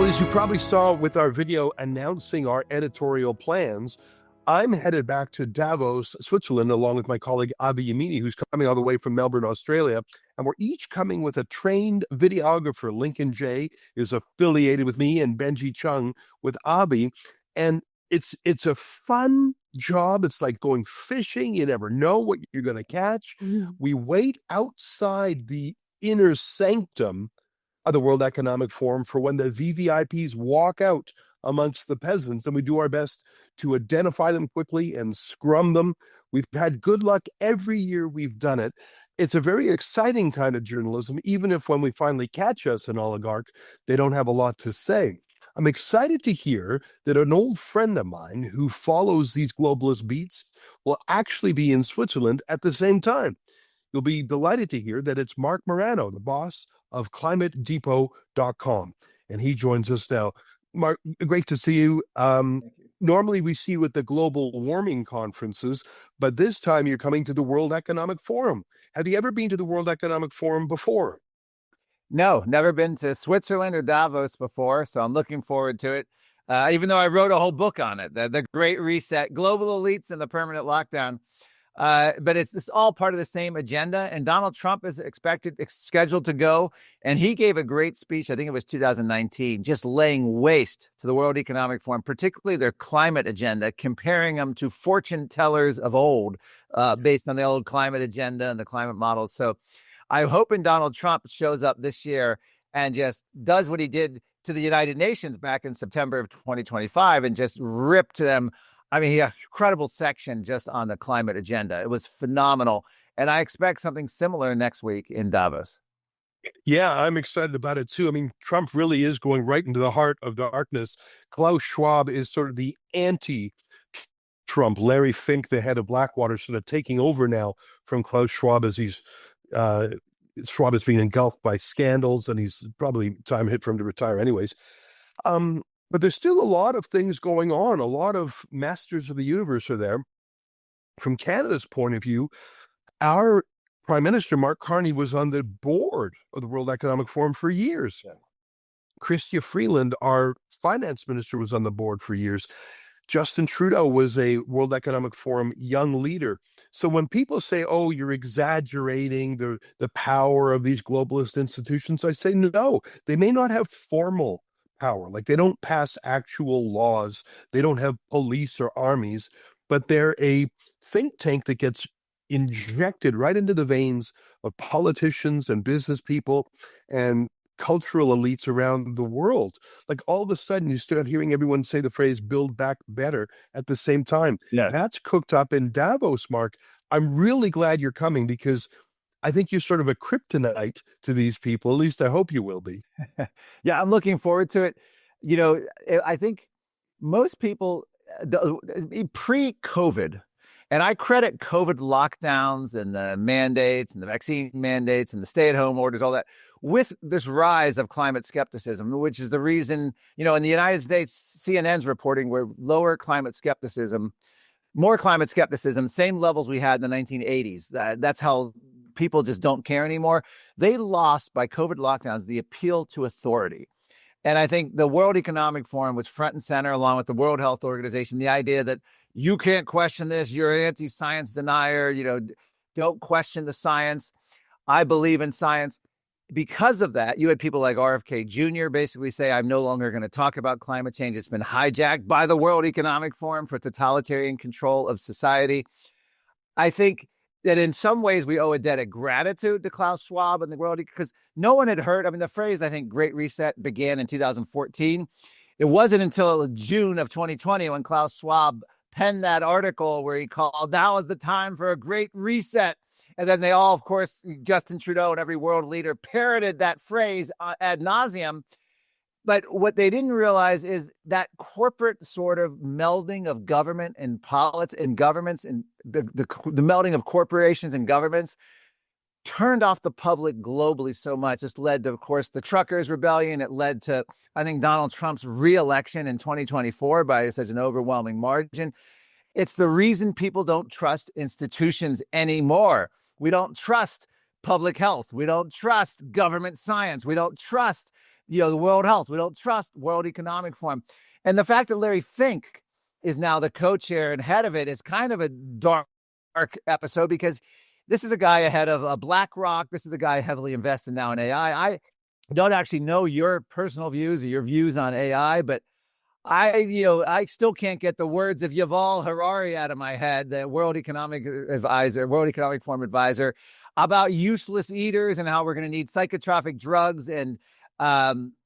So as you probably saw with our video announcing our editorial plans, I'm headed back to Davos, Switzerland, along with my colleague Abi Yamini, who's coming all the way from Melbourne, Australia. And we're each coming with a trained videographer. Lincoln J is affiliated with me and Benji Chung with Abi. And it's a fun job. It's like going fishing. You never know what you're going to catch. We wait outside the inner sanctum of the World Economic Forum for when the VVIPs walk out amongst the peasants, and we do our best to identify them quickly and scrum them. We've had good luck every year we've done it. It's a very exciting kind of journalism, even if when we finally catch us an oligarch, they don't have a lot to say. I'm excited to hear that an old friend of mine who follows these globalist beats will actually be in Switzerland at the same time. You'll be delighted to hear that it's Marc Morano, the boss of ClimateDepot.com, and he joins us now. Marc, great to see you. Normally we see you at the global warming conferences, but this time you're coming to the World Economic Forum. Have you ever been to the World Economic Forum before? No, never been to Switzerland or Davos before, so I'm looking forward to it. Even though I wrote a whole book on it, the Great Reset, Global Elites and the Permanent Lockdown. But it's all part of the same agenda. And Donald Trump is scheduled to go. And he gave a great speech, I think it was 2019, just laying waste to the World Economic Forum, particularly their climate agenda, comparing them to fortune tellers of old, based on the old climate agenda and the climate models. So I'm hoping Donald Trump shows up this year and just does what he did to the United Nations back in September of 2025 and just ripped them. I mean, he had an incredible section just on the climate agenda. It was phenomenal. And I expect something similar next week in Davos. Yeah, I'm excited about it too. I mean, Trump really is going right into the heart of darkness. Klaus Schwab is sort of the anti-Trump. Larry Fink, the head of Blackwater, sort of taking over now from Klaus Schwab as Schwab is being engulfed by scandals, and he's probably time hit for him to retire anyways. But there's still a lot of things going on. A lot of masters of the universe are there. From Canada's point of view, our Prime Minister, Mark Carney, was on the board of the World Economic Forum for years. Yeah. Chrystia Freeland, our finance minister, was on the board for years. Justin Trudeau was a World Economic Forum young leader. So when people say, oh, you're exaggerating the power of these globalist institutions, I say, no, they may not have formal power. Like, they don't pass actual laws. They don't have police or armies, but they're a think tank that gets injected right into the veins of politicians and business people and cultural elites around the world. Like, all of a sudden you start hearing everyone say the phrase "build back better" at the same time. Yeah. That's cooked up in Davos, Mark. I'm really glad you're coming, because I think you're sort of a kryptonite to these people. At least I hope you will be. Yeah, I'm looking forward to it. You know, I think most people pre-COVID, and I credit COVID lockdowns and the mandates and the vaccine mandates and the stay-at-home orders, all that, with this rise of climate skepticism, which is the reason, you know, in the United States, CNN's reporting where lower climate skepticism, more climate skepticism, same levels we had in the 1980s. That's how people just don't care anymore. They lost, by COVID lockdowns, the appeal to authority. And I think the World Economic Forum was front and center, along with the World Health Organization, the idea that you can't question this, you're an anti-science denier, you know, don't question the science. I believe in science. Because of that, you had people like RFK Jr. basically say, I'm no longer going to talk about climate change. It's been hijacked by the World Economic Forum for totalitarian control of society. I think that in some ways we owe a debt of gratitude to Klaus Schwab and the world, because no one had heard. I mean, the phrase, I think, Great Reset began in 2014. It wasn't until June of 2020 when Klaus Schwab penned that article where he called, now is the time for a great reset. And then they all, of course, Justin Trudeau and every world leader parroted that phrase ad nauseum. But what they didn't realize is that corporate sort of melding of government and politics and governments, and the melding of corporations and governments turned off the public globally so much. This led to, of course, the truckers' rebellion. It led to, I think, Donald Trump's re-election in 2024 by such an overwhelming margin. It's the reason people don't trust institutions anymore. We don't trust public health. We don't trust government science. We don't trust the World Health. We don't trust World Economic Forum. And the fact that Larry Fink is now the co-chair and head of it is kind of a dark episode, because this is a guy ahead of BlackRock. This is a guy heavily invested now in AI. I don't actually know your personal views or your views on AI, but I still can't get the words of Yuval Harari out of my head, the World Economic Forum advisor, about useless eaters and how we're going to need psychotropic drugs and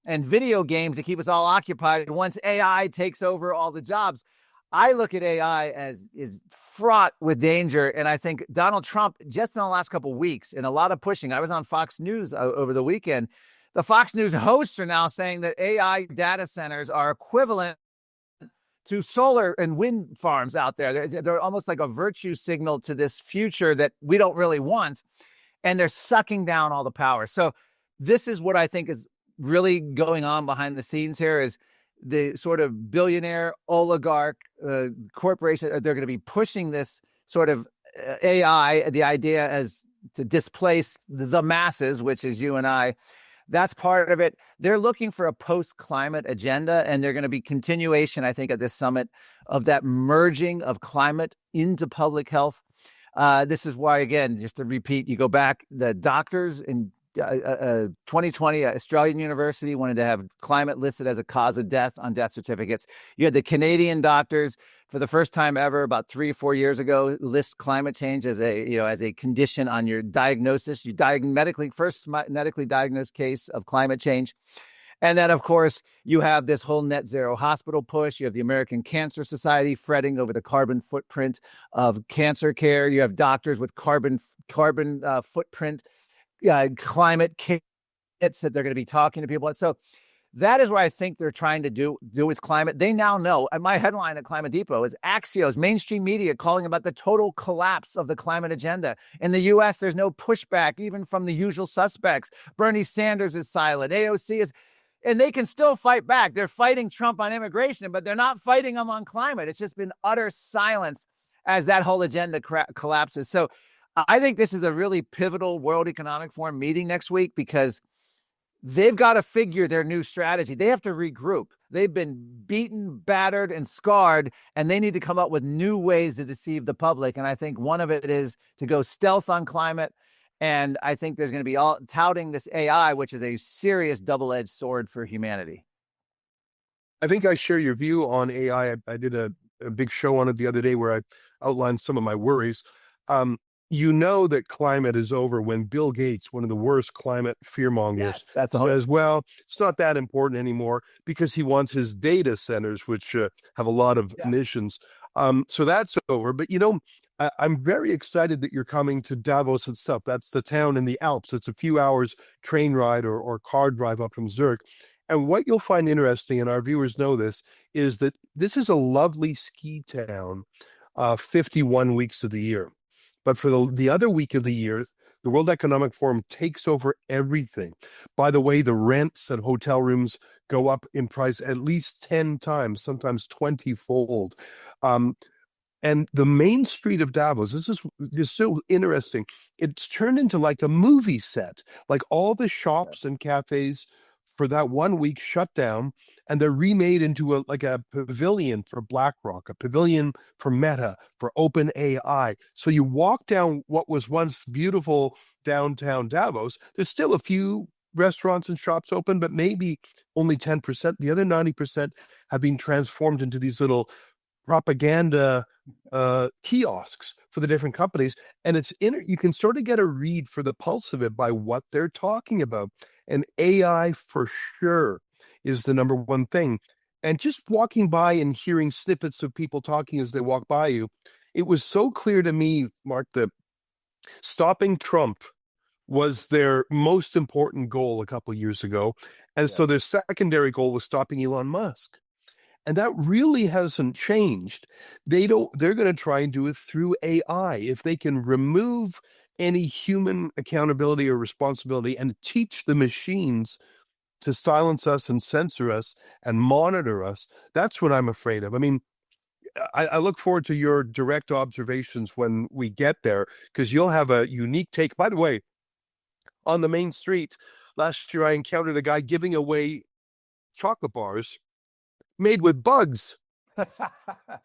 video games to keep us all occupied once AI takes over all the jobs. I look at AI as is fraught with danger, and I think Donald Trump, just in the last couple of weeks, in a lot of pushing. I was on Fox News over the weekend. The Fox News hosts are now saying that AI data centers are equivalent to solar and wind farms out there. They're almost like a virtue signal to this future that we don't really want, and they're sucking down all the power. So this is what I think is really going on behind the scenes here, is the sort of billionaire oligarch corporation. They're going to be pushing this sort of AI, the idea as to displace the masses, which is you and I. That's part of it. They're looking for a post-climate agenda, and they're going to be continuation, I think, at this summit of that merging of climate into public health. This is why, again, just to repeat, you go back, the doctors in 2020, Australian University wanted to have climate listed as a cause of death on death certificates. You had the Canadian doctors, for the first time ever, about 3 or 4 years ago, list climate change as a condition on your diagnosis. You first medically diagnosed case of climate change. And then, of course, you have this whole net zero hospital push. You have the American Cancer Society fretting over the carbon footprint of cancer care. You have doctors with carbon footprint climate kits that they're going to be talking to people. So that is what I think they're trying to do with climate. They now know. And my headline at Climate Depot is Axios, mainstream media calling about the total collapse of the climate agenda. In the U.S., there's no pushback, even from the usual suspects. Bernie Sanders is silent. AOC is, and they can still fight back. They're fighting Trump on immigration, but they're not fighting him on climate. It's just been utter silence as that whole agenda collapses. So I think this is a really pivotal World Economic Forum meeting next week, because they've got to figure their new strategy. They have to regroup. They've been beaten, battered, and scarred, and they need to come up with new ways to deceive the public. And I think one of it is to go stealth on climate. And I think there's going to be all touting this AI, which is a serious double-edged sword for humanity. I think I share your view on AI. I did a big show on it the other day where I outlined some of my worries. You know that climate is over when Bill Gates, one of the worst climate fearmongers, says, well, it's not that important anymore, because he wants his data centers, which have a lot of emissions. So that's over. But, I'm very excited that you're coming to Davos itself. That's the town in the Alps. It's a few hours train ride or car drive up from Zurich. And what you'll find interesting, and our viewers know this, is that this is a lovely ski town 51 weeks of the year. But for the other week of the year, the World Economic Forum takes over everything. By the way, the rents at hotel rooms go up in price at least 10 times, sometimes 20-fold. And the main street of Davos, this is just so interesting. It's turned into like a movie set, like all the shops and cafes for that 1 week shut down, and they're remade into a pavilion for BlackRock, a pavilion for Meta, for OpenAI. So you walk down what was once beautiful downtown Davos. There's still a few restaurants and shops open, but maybe only 10%. The other 90% have been transformed into these little propaganda kiosks for the different companies. And you can sort of get a read for the pulse of it by what they're talking about. And AI for sure is the number one thing. And just walking by and hearing snippets of people talking as they walk by you, it was so clear to me, Mark, that stopping Trump was their most important goal a couple of years ago. And so their secondary goal was stopping Elon Musk. And that really hasn't changed. They're going to try and do it through AI. If they can remove any human accountability or responsibility and teach the machines to silence us and censor us and monitor us, that's what I'm afraid of. I mean, I look forward to your direct observations when we get there, because you'll have a unique take. By the way, on the main street, last year I encountered a guy giving away chocolate bars made with bugs.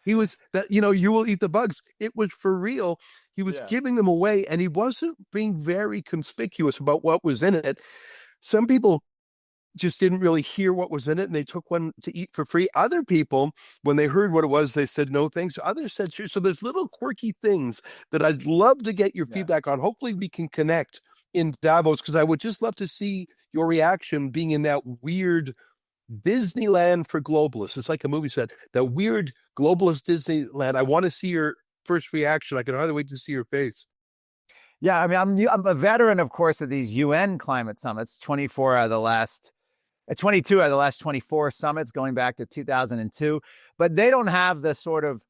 He was that, you will eat the bugs. It was for real. He was Yeah. giving them away and he wasn't being very conspicuous about what was in it. Some people just didn't really hear what was in it and they took one to eat for free. Other people, when they heard what it was, they said no thanks. Others said sure. So there's little quirky things that I'd love to get your feedback on. Hopefully we can connect in Davos because I would just love to see your reaction being in that weird Disneyland for globalists. It's like a movie set, that weird globalist Disneyland. I want to see your first reaction. I can hardly wait to see your face. Yeah, I mean, I'm a veteran, of course, of these UN climate summits. 22 out of the last 24 summits going back to 2002. But they don't have the sort of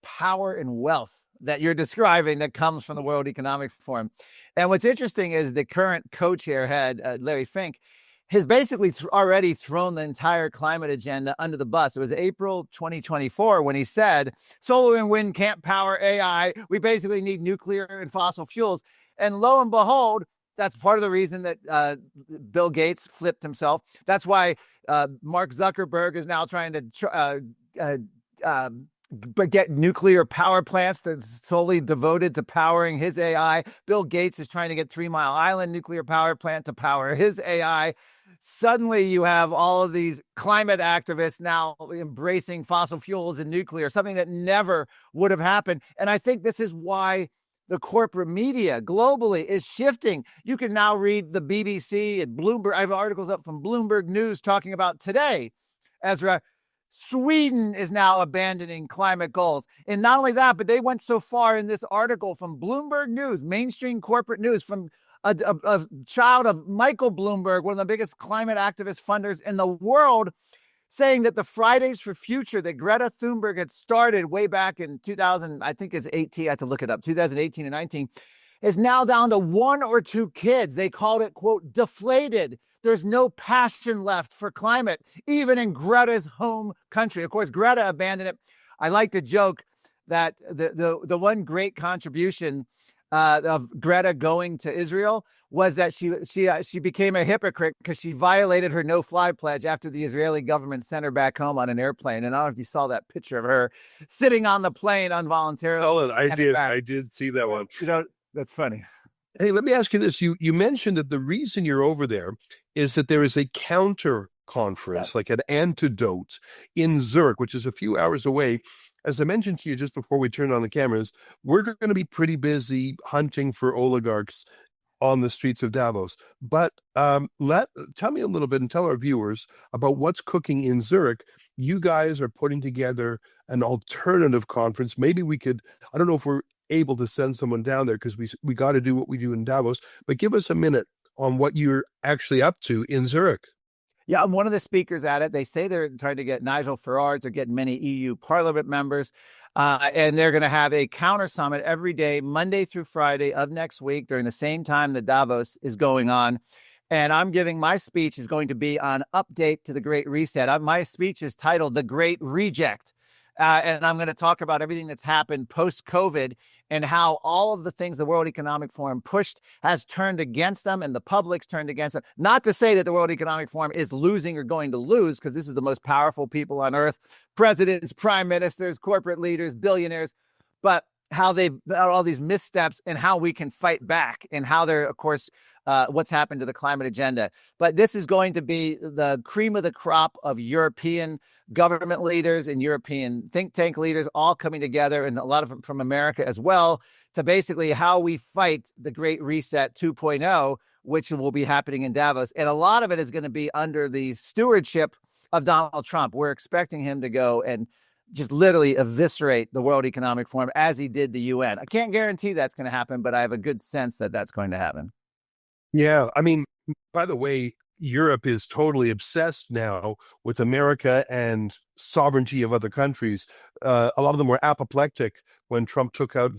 power and wealth that you're describing that comes from the World Economic Forum. And what's interesting is the current co-chair head, Larry Fink, has basically already thrown the entire climate agenda under the bus. It was April 2024 when he said, solar and wind can't power AI. We basically need nuclear and fossil fuels. And lo and behold, that's part of the reason that Bill Gates flipped himself. That's why Mark Zuckerberg is now trying to get nuclear power plants that's solely devoted to powering his AI. Bill Gates is trying to get 3 Mile Island nuclear power plant to power his AI. Suddenly you have all of these climate activists now embracing fossil fuels and nuclear, something that never would have happened. And I think this is why the corporate media globally is shifting. You can now read the BBC and Bloomberg. I have articles up from Bloomberg News talking about today, Ezra, Sweden is now abandoning climate goals. And not only that, but they went so far in this article from Bloomberg News, mainstream corporate news, from a child of Michael Bloomberg, one of the biggest climate activist funders in the world, saying that the Fridays for Future that Greta Thunberg had started way back in 2000, I think it's 18, I have to look it up, 2018 and 19, is now down to 1 or 2 kids. They called it, quote, deflated. There's no passion left for climate, even in Greta's home country. Of course, Greta abandoned it. I like to joke that the one great contribution of Greta going to Israel was that she became a hypocrite because she violated her no-fly pledge after the Israeli government sent her back home on an airplane. And I don't know if you saw that picture of her sitting on the plane involuntarily. Oh, I did see that one. That's funny. Hey, let me ask you this. You mentioned that the reason you're over there is that there is a counter conference, like an antidote in Zurich, which is a few hours away. As I mentioned to you just before we turned on the cameras, we're going to be pretty busy hunting for oligarchs on the streets of Davos. But tell me a little bit and tell our viewers about what's cooking in Zurich. You guys are putting together an alternative conference. Maybe we could, I don't know if we're able to send someone down there because we got to do what we do in Davos, but give us a minute on what you're actually up to in Zurich. Yeah, I'm one of the speakers at it. They say they're trying to get Nigel Farage. They're getting many EU Parliament members. And they're going to have a counter summit every day, Monday through Friday of next week, during the same time that Davos is going on. And I'm giving my speech is going to be on update to the Great Reset. My speech is titled The Great Reject. And I'm going to talk about everything that's happened post-COVID and how all of the things the World Economic Forum pushed has turned against them and the public's turned against them. Not to say that the World Economic Forum is losing or going to lose, because this is the most powerful people on earth, presidents, prime ministers, corporate leaders, billionaires, but how they all these missteps and how we can fight back and how they're, of course, what's happened to the climate agenda. But this is going to be the cream of the crop of European government leaders and European think tank leaders all coming together, and a lot of them from America as well, to basically how we fight the Great Reset 2.0, which will be happening in Davos. And a lot of it is going to be under the stewardship of Donald Trump. We're expecting him to go and just literally eviscerate the World Economic Forum as he did the UN. I can't guarantee that's going to happen, but I have a good sense that that's going to happen. Yeah, I mean, by the way, Europe is totally obsessed now with America and sovereignty of other countries. A lot of them were apoplectic when Trump took out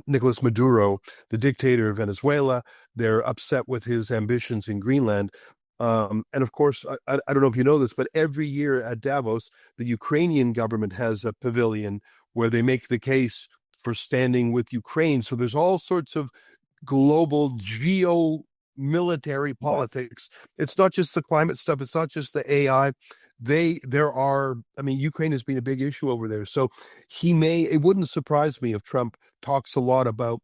Nicolas Maduro, the dictator of Venezuela. They're upset with his ambitions in Greenland. And of course, I don't know if you know this, but every year at Davos, the Ukrainian government has a pavilion where they make the case for standing with Ukraine. So there's all sorts of global military politics. It's not just the climate stuff. It's not just the AI. I mean, Ukraine has been a big issue over there. So it wouldn't surprise me if Trump talks a lot about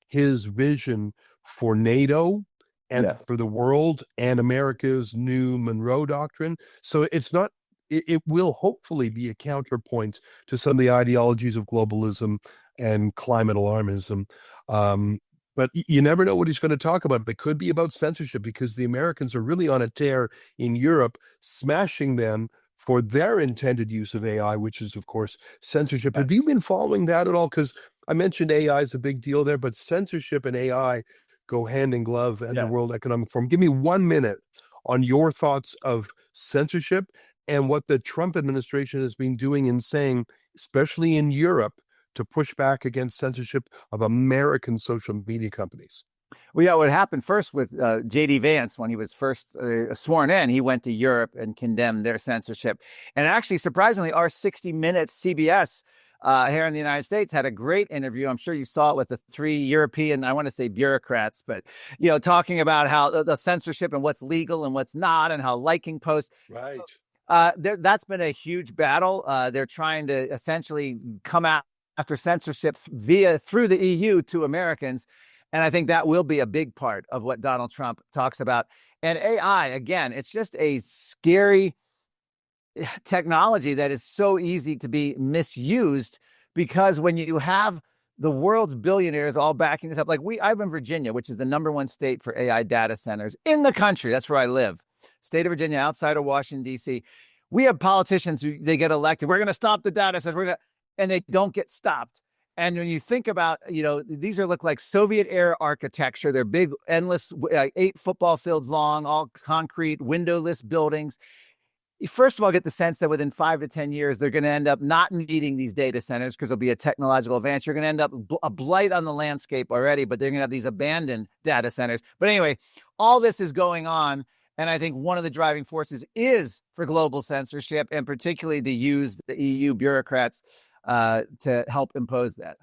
his vision for NATO and Yes. for the world and America's new Monroe Doctrine. So it will hopefully be a counterpoint to some of the ideologies of globalism and climate alarmism. But you never know what he's going to talk about. It could be about censorship because the Americans are really on a tear in Europe, smashing them for their intended use of AI, which is, of course, censorship. Have you been following that at all? Because I mentioned AI is a big deal there, but censorship and AI go hand in glove at the World Economic Forum. Give me 1 minute on your thoughts of censorship and what the Trump administration has been doing and saying, especially in Europe, to push back against censorship of American social media companies. Well, yeah, what happened first with J.D. Vance, when he was first sworn in, he went to Europe and condemned their censorship. And actually, surprisingly, our 60 Minutes CBS here in the United States had a great interview. I'm sure you saw it with the 3 European, I want to say bureaucrats, but, talking about how the censorship and what's legal and what's not, and how liking posts. Right. That's been a huge battle. They're trying to essentially come out after censorship through the EU to Americans. And I think that will be a big part of what Donald Trump talks about. And AI, again, it's just a scary technology that is so easy to be misused, because when you have the world's billionaires all backing this up, like I'm in Virginia, which is the #1 state for AI data centers in the country. That's where I live. State of Virginia, outside of Washington, D.C. We have politicians who they get elected. We're going to stop the data centers. And they don't get stopped. And when you think about, these look like Soviet era architecture. They're big, endless, 8 football fields long, all concrete, windowless buildings. You first of all get the sense that within 5 to 10 years, they're going to end up not needing these data centers because there'll be a technological advance. You're going to end up a blight on the landscape already, but they're going to have these abandoned data centers. But anyway, all this is going on. And I think one of the driving forces is for global censorship, and particularly to use the EU bureaucrats to help impose that.